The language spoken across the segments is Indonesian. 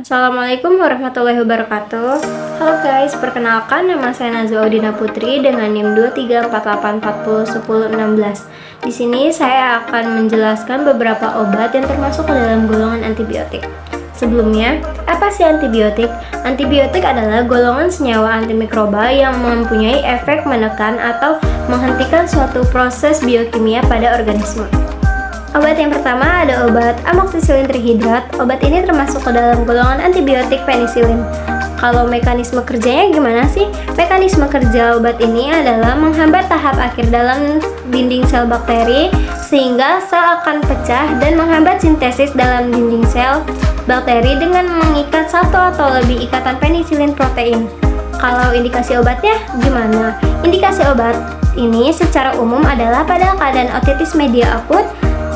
Assalamualaikum warahmatullahi wabarakatuh. Halo guys, perkenalkan nama saya Nazwa Audina Putri dengan NIM 2348401016. Di sini saya akan menjelaskan beberapa obat yang termasuk ke dalam golongan antibiotik. Sebelumnya, apa sih antibiotik? Antibiotik adalah golongan senyawa antimikroba yang mempunyai efek menekan atau menghentikan suatu proses biokimia pada organisme. Obat yang pertama ada obat amoksisilin trihidrat. Obat ini termasuk ke dalam golongan antibiotik penisilin. Kalau mekanisme kerjanya gimana sih? Mekanisme kerja obat ini adalah menghambat tahap akhir dalam dinding sel bakteri sehingga sel akan pecah dan menghambat sintesis dalam dinding sel bakteri dengan mengikat satu atau lebih ikatan penisilin protein. Kalau indikasi obatnya gimana? Indikasi obat ini secara umum adalah pada keadaan otitis media akut,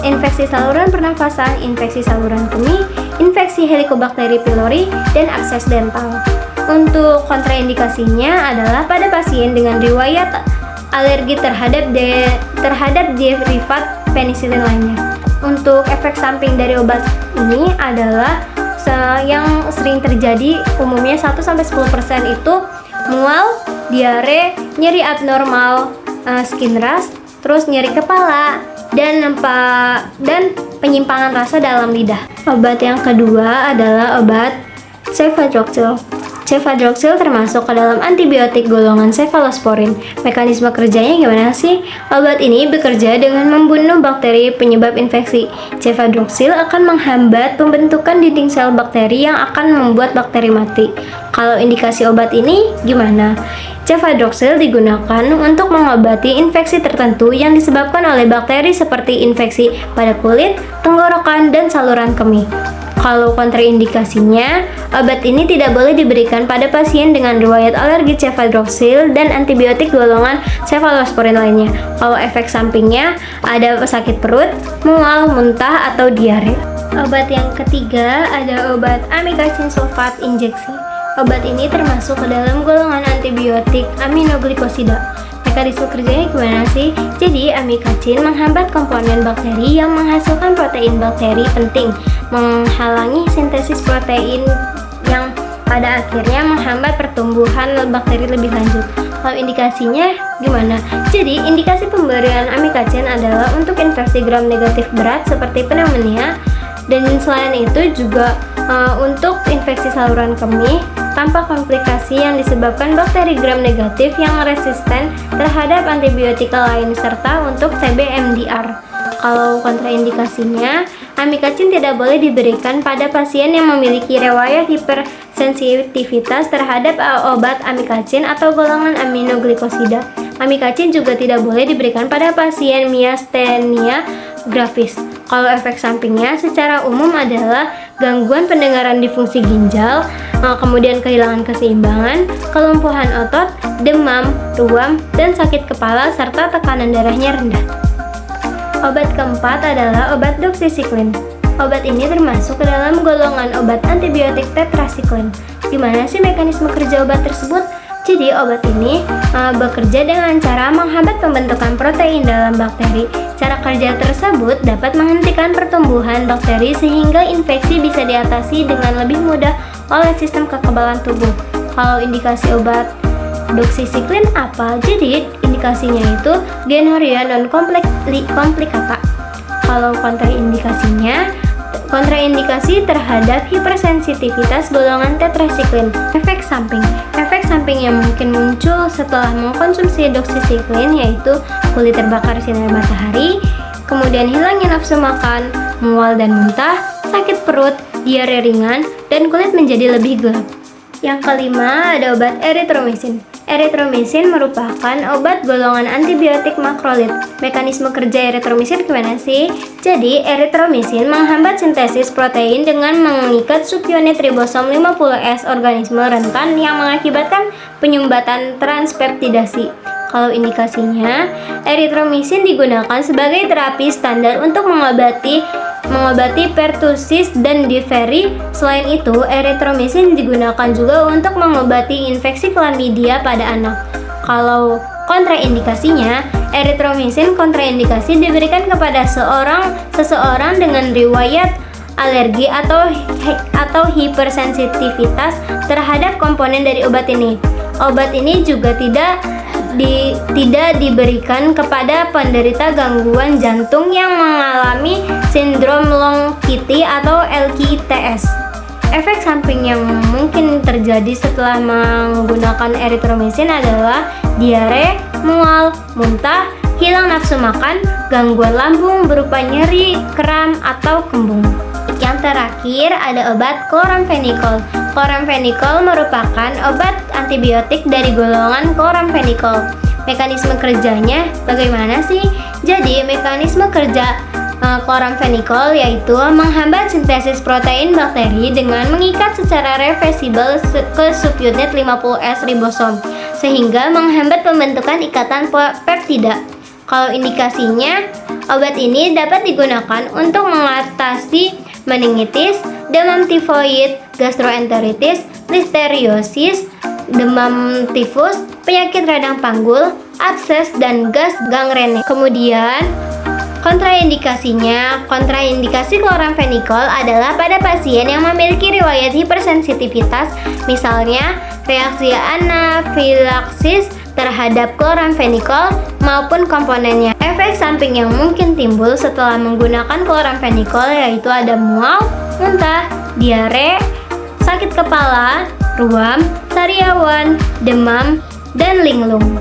infeksi saluran pernafasan, infeksi saluran kemih, infeksi Helicobacter pylori, dan abses dental. Untuk kontraindikasinya adalah pada pasien dengan riwayat alergi terhadap derivat penisilin lainnya. Untuk efek samping dari obat ini adalah yang sering terjadi umumnya 1-10% itu mual, diare, nyeri abnormal, skin rash, terus nyeri kepala, dan penyimpangan rasa dalam lidah. Obat yang kedua adalah obat cefadroxil. Cefadroxil termasuk ke dalam antibiotik golongan cefalosporin. Mekanisme kerjanya gimana sih? Obat ini bekerja dengan membunuh bakteri penyebab infeksi. Cefadroxil akan menghambat pembentukan dinding sel bakteri yang akan membuat bakteri mati. Kalau indikasi obat ini gimana? Cefadroxil digunakan untuk mengobati infeksi tertentu yang disebabkan oleh bakteri seperti infeksi pada kulit, tenggorokan, dan saluran kemih. Kalau kontraindikasinya, obat ini tidak boleh diberikan pada pasien dengan riwayat alergi cefadroxil dan antibiotik golongan cefalosporin lainnya. Kalau efek sampingnya ada sakit perut, mual, muntah, atau diare. Obat yang ketiga ada obat amikacin sulfat injeksi. Obat ini termasuk ke dalam golongan antibiotik aminoglikosida. Mekanisme kerjanya gimana sih? Jadi, amikacin menghambat komponen bakteri yang menghasilkan protein bakteri penting, menghalangi sintesis protein yang pada akhirnya menghambat pertumbuhan bakteri lebih lanjut. Kalau indikasinya gimana? Jadi, indikasi pemberian amikacin adalah untuk infeksi gram negatif berat seperti pneumonia, dan selain itu juga untuk infeksi saluran kemih tanpa komplikasi yang disebabkan bakteri gram negatif yang resisten terhadap antibiotika lain, serta untuk TB MDR. Kalau kontraindikasinya, amikacin tidak boleh diberikan pada pasien yang memiliki riwayat hipersensitivitas terhadap obat amikacin atau golongan aminoglikosida. Amikacin juga tidak boleh diberikan pada pasien miastenia gravis. Kalau efek sampingnya secara umum adalah gangguan pendengaran di fungsi ginjal, kemudian kehilangan keseimbangan, kelumpuhan otot, demam, ruam, dan sakit kepala, serta tekanan darahnya rendah. Obat keempat adalah obat doxycycline. Obat ini termasuk ke dalam golongan obat antibiotik tetracycline. Gimana sih mekanisme kerja obat tersebut? Jadi obat ini bekerja dengan cara menghambat pembentukan protein dalam bakteri. Cara kerja tersebut dapat menghentikan pertumbuhan bakteri sehingga infeksi bisa diatasi dengan lebih mudah oleh sistem kekebalan tubuh. Kalau indikasi obat doxycycline apa? Jadi indikasinya itu gonorrhea non komplikata. Kalau kontraindikasi terhadap hipersensitivitas golongan tetracycline. Efek samping yang mungkin muncul setelah mengkonsumsi doxycycline yaitu kulit terbakar sinar matahari, kemudian hilangnya nafsu makan, mual dan muntah, sakit perut, diare ringan, dan kulit menjadi lebih gelap. Yang kelima ada obat erythromycin. Erythromycin merupakan obat golongan antibiotik makrolid. Mekanisme kerja erythromycin gimana sih? Jadi, erythromycin menghambat sintesis protein dengan mengikat subunit ribosom 50S organisme rentan yang mengakibatkan penyumbatan transpeptidasi. Kalau indikasinya, erythromycin digunakan sebagai terapi standar untuk mengobati pertusis dan diferi. Selain itu, erythromycin digunakan juga untuk mengobati infeksi chlamydia pada anak. Kalau kontraindikasinya, erythromycin kontraindikasi diberikan kepada seseorang dengan riwayat alergi atau hipersensitivitas terhadap komponen dari obat ini. Obat ini juga tidak diberikan kepada penderita gangguan jantung yang mengalami sindrom long QT atau LQTS. Efek samping yang mungkin terjadi setelah menggunakan erythromycin adalah diare, mual, muntah, hilang nafsu makan, gangguan lambung berupa nyeri, kram, atau kembung. Yang terakhir ada obat chloramphenicol. Chloramphenicol merupakan obat antibiotik dari golongan chloramphenicol. Mekanisme kerjanya bagaimana sih? Jadi mekanisme kerja chloramphenicol yaitu menghambat sintesis protein bakteri dengan mengikat secara reversibel ke subunit 50S ribosom sehingga menghambat pembentukan ikatan peptida. Kalau indikasinya, obat ini dapat digunakan untuk mengatasi meningitis, demam tifoid, gastroenteritis, listeriosis, demam tifus, penyakit radang panggul, abses, dan gas gangrene. Kemudian, kontraindikasi chloramphenicol adalah pada pasien yang memiliki riwayat hipersensitivitas, misalnya reaksi anafilaksis terhadap chloramphenicol maupun komponennya. Efek samping yang mungkin timbul setelah menggunakan chloramphenicol yaitu ada mual, muntah, diare, sakit kepala, ruam, sariawan, demam, dan linglung.